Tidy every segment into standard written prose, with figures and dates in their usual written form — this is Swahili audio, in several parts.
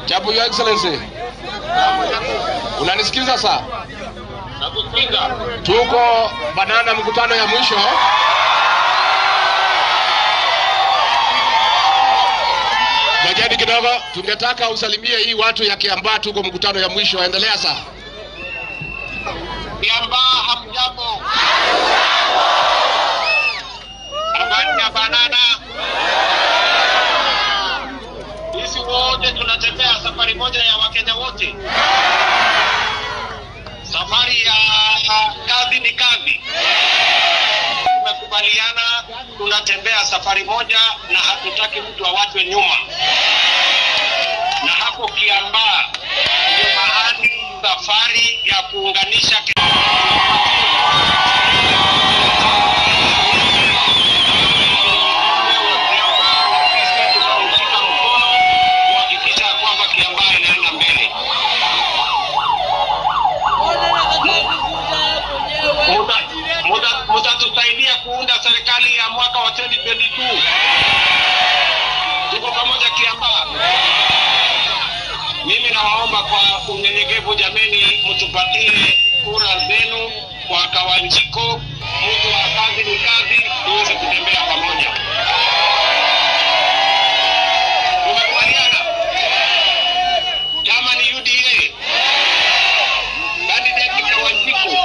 Jabu, Your Excellency. Unanisikiliza sasa? Nakusikiliza. Tuko banana mkutano ya mwisho. Majadi kidogo, tungetaka usalimie hii watu ya Kiambaa, tuko mkutano ya mwisho. Endelea sasa. Kiambaa hamjambo. Habari ya banana. Sisi wote tunatembea safari moja ya Wakenya wote. Safari ya kazi ni kazi. Tumekubaliana tunatembea safari moja na hatutaki mtu awachwe nyuma. Na hapo Kiambaa ndio mahali safari ya kuunganisha mutatusaidia kuunda serikali ya mwaka wa 2022. Tuko pamoja Kiambaa. Mimi nawaomba kwa unyenyekevu jameni, mtupatie kura zenu kwa Kawanjiko. Mtu wa kazi ni kazi, tuweze kutembea pamoja. Tumekubaliana. Kama ni UDA, candidate Kawanjiko.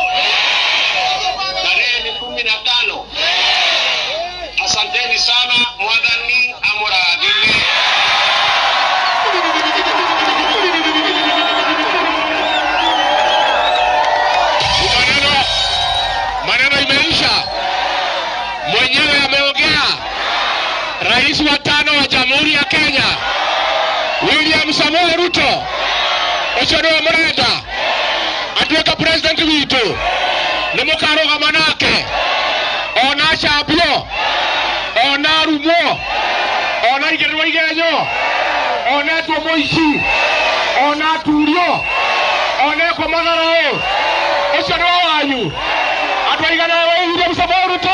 Tarehe ni 15. Asanteni sana, mwadhani amuradhile. Maneno imeisha. Mwenyewe ameongea. Rais wa 5 wa Jamhuri ya Kenya, William Samoei Ruto, Ochodo Murenda, atuweka president witu. Nimukaroga manake. Ona Shabio, ona Rumo, ona Igerwa Igenyo, ona Tumoishi, ona Turio, ona kwa Magarao. Ochodo wanyu. Atwaigana William Samoei Ruto.